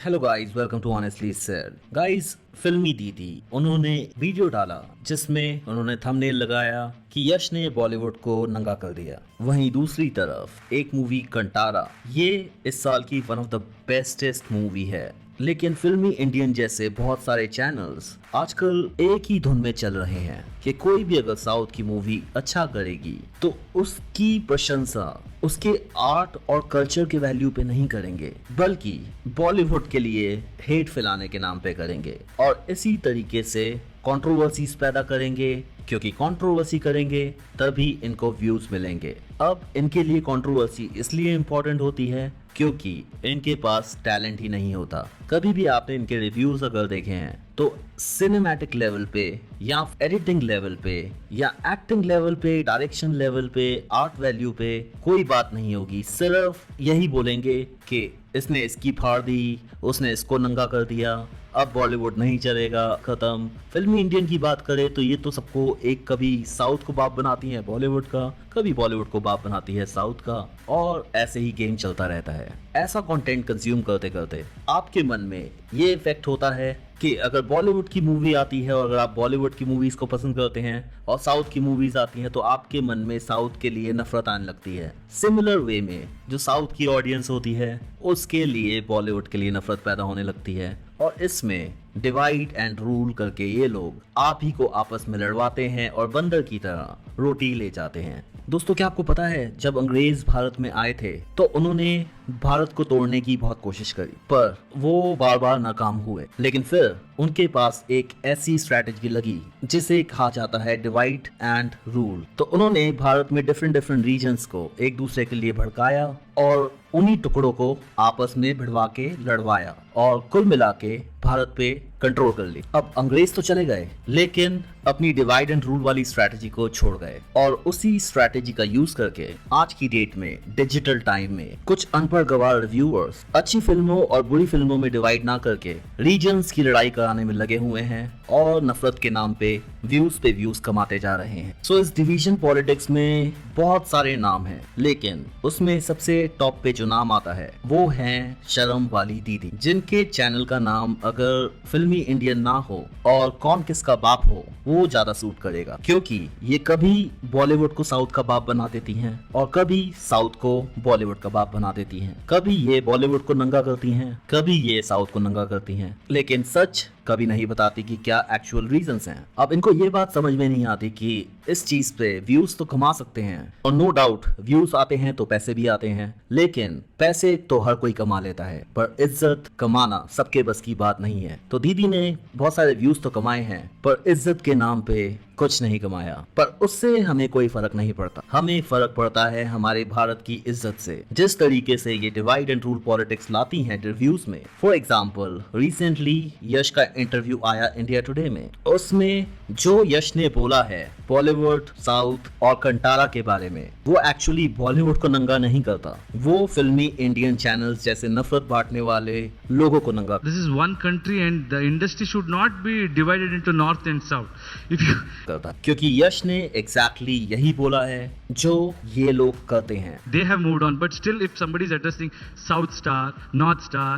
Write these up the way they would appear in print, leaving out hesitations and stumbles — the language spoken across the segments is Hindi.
Hello guys, welcome to honestly said. Guys, filmy Didi उन्होंने वीडियो डाला जिसमें उन्होंने थंबनेल लगाया कि यश ने बॉलीवुड को नंगा कर दिया। वहीं दूसरी तरफ एक मूवी कंटारा, ये इस साल की one of the bestest movie है। लेकिन फिल्मी इंडियन जैसे बहुत सारे चैनल्स आजकल एक ही धुन में चल रहे हैं कि कोई भी अगर साउथ की मूवी अच्छा करेगी तो उसकी प्रशंसा उसके आर्ट और कल्चर के वैल्यू पे नहीं करेंगे, बल्कि बॉलीवुड के लिए हेट फैलाने के नाम पे करेंगे और इसी तरीके से कंट्रोवर्सीज पैदा करेंगे, क्योंकि कंट्रोवर्सी करेंगे तभी इनको व्यूज मिलेंगे। अब इनके लिए कंट्रोवर्सी इसलिए इम्पोर्टेंट होती है क्योंकि इनके पास टैलेंट ही नहीं होता। कभी भी आपने इनके रिव्यूज अगर देखे हैं तो सिनेमैटिक लेवल पे या एडिटिंग लेवल पे या एक्टिंग लेवल पे, डायरेक्शन लेवल पे, आर्ट वैल्यू पे कोई बात नहीं होगी। सिर्फ यही बोलेंगे कि इसने इसकी फाड़ दी, उसने इसको नंगा कर दिया, अब बॉलीवुड नहीं चलेगा, खत्म। फिल्मी इंडियन की बात करें तो ये तो सबको एक कभी साउथ को बाप बनाती है बॉलीवुड का, कभी बॉलीवुड को बाप बनाती है साउथ का, और ऐसे ही गेम चलता रहता है। ऐसा कंटेंट कंज्यूम करते करते आपके मन में ये इफेक्ट होता है कि अगर बॉलीवुड की मूवी आती है और अगर आप बॉलीवुड की मूवीज को पसंद करते हैं और साउथ की मूवीज आती हैं तो आपके मन में साउथ के लिए नफरत आने लगती है। सिमिलर वे में जो साउथ की ऑडियंस होती है उसके लिए बॉलीवुड के लिए नफरत पैदा होने लगती है, और इसमें डिवाइड एंड रूल करके ये लोग आप ही को आपस में लड़वाते हैं और बंदर की तरह रोटी ले जाते हैं। दोस्तों, क्या आपको पता है जब अंग्रेज भारत में आए थे तो उन्होंने भारत को तोड़ने की बहुत कोशिश करी, पर वो बार बार नाकाम हुए। लेकिन फिर उनके पास एक ऐसी स्ट्रैटेजी लगी जिसे कहा जाता है डिवाइड एंड रूल। तो उन्होंने भारत में डिफरेंट डिफरेंट रीजन्स को एक दूसरे के लिए भड़काया और उन्हीं टुकड़ों को आपस में भिड़वा के लड़वाया और कुल मिला के भारत पे कंट्रोल कर ली। अब अंग्रेज तो चले गए लेकिन अपनी डिवाइड एंड रूल वाली स्ट्रैटेजी को छोड़ गए, और उसी स्ट्रैटेजी का यूज करके आज की डेट में डिजिटल टाइम में कुछ अनपढ़ गवार रिव्यूअर्स अच्छी फिल्मों और बुरी फिल्मों में डिवाइड ना करके रीजन्स की लड़ाई कराने में लगे हुए हैं और नफरत के नाम पे व्यूज कमाते जा रहे हैं। सो इस डिवीजन पॉलिटिक्स में बहुत सारे नाम हैं, लेकिन उसमें सबसे टॉप पे जो नाम आता है वो है शर्म वाली दीदी, जिनके चैनल का नाम अगर फिल्मी इंडियन ना हो और कौन किसका बाप हो वो ज्यादा सूट करेगा, क्योंकि ये कभी बॉलीवुड को साउथ का बाप बना देती हैं और कभी साउथ को बॉलीवुड का बाप बना देती हैं। कभी ये बॉलीवुड को नंगा करती हैं, कभी ये साउथ को नंगा करती हैं, लेकिन सच कभी नहीं बताती कि क्या एक्चुअल रीजंस हैं। अब इनको ये बात समझ में नहीं आती कि इस चीज पे व्यूज तो कमा सकते हैं, और नो डाउट व्यूज आते हैं तो पैसे भी आते हैं, लेकिन पैसे तो हर कोई कमा लेता है, पर इज्जत कमाना सबके बस की बात नहीं है। तो दीदी ने बहुत सारे व्यूज तो कमाए हैं पर इज्जत के नाम पे कुछ नहीं कमाया, पर उससे हमें कोई फर्क नहीं पड़ता। हमें फर्क पड़ता है हमारे भारत की इज्जत से, जिस तरीके से ये डिवाइड एंड रूल पॉलिटिक्स लाती हैं रिव्यूज में। फॉर एग्जांपल, रिसेंटली यश का इंटरव्यू आया इंडिया टुडे में, उसमें जो यश ने बोला है बॉलीवुड, साउथ और कंटारा के बारे में, वो एक्चुअली बॉलीवुड को नंगा नहीं करता, वो फिल्मी इंडियन चैनल्स जैसे नफरत बांटने वाले लोगों को नंगा। This is one country and the industry should not be divided into north and south. If you करता, क्योंकि यश ने एग्जैक्टली यही बोला है जो ये लोग करते हैं। they have moved on, but still if somebody is addressing South Star, North Star,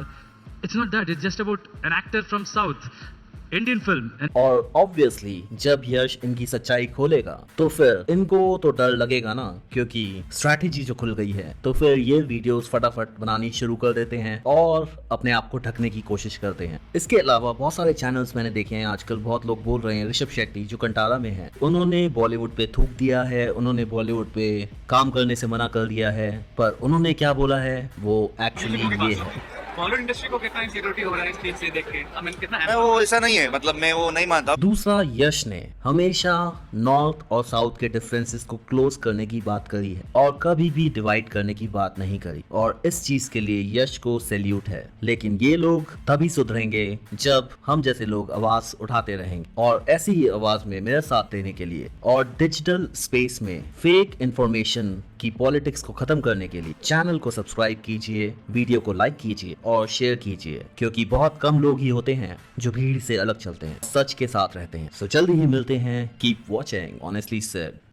it's not that. It's just about an actor from South. Indian film. And और ऑब्वियसली जब यश इनकी सच्चाई खोलेगा तो फिर इनको तो डर लगेगा ना, क्योंकि स्ट्रैटेजी जो खुल गई है, तो फिर ये वीडियोस फटाफट बनानी शुरू कर देते हैं और अपने आप को ढकने की कोशिश करते हैं। इसके अलावा बहुत सारे चैनल्स मैंने देखे हैं आजकल, बहुत लोग बोल रहे हैं ऋषभ शेट्टी जो कंटारा में है, उन्होंने बॉलीवुड पे थूक दिया है, उन्होंने बॉलीवुड पे काम करने से मना कर दिया है, पर उन्होंने क्या बोला है वो एक्चुअली ये है। बॉलीवुड इंडस्ट्री को कितना इनसिक्योरिटी हो रहा है इस चीज से देख के, आई मीन कितना मैं वो ऐसा नहीं है, मतलब मैं वो नहीं मानता। दूसरा, यश ने हमेशा नॉर्थ और साउथ के डिफरेंसेस को क्लोज करने की बात करी है और कभी भी डिवाइड करने की बात नहीं करी, और इस चीज के लिए यश को सैल्यूट है। लेकिन ये लोग तभी सुधरेंगे जब हम जैसे लोग आवाज उठाते रहेंगे, और ऐसी ही आवाज में मेरा साथ देने के लिए और डिजिटल स्पेस में फेक इंफॉर्मेशन की पॉलिटिक्स को खत्म करने के लिए चैनल को सब्सक्राइब कीजिए, वीडियो को लाइक कीजिए और शेयर कीजिए, क्योंकि बहुत कम लोग ही होते हैं जो भीड़ से अलग चलते हैं, सच के साथ रहते हैं। सो जल्दी ही मिलते हैं। Keep watching honestly said.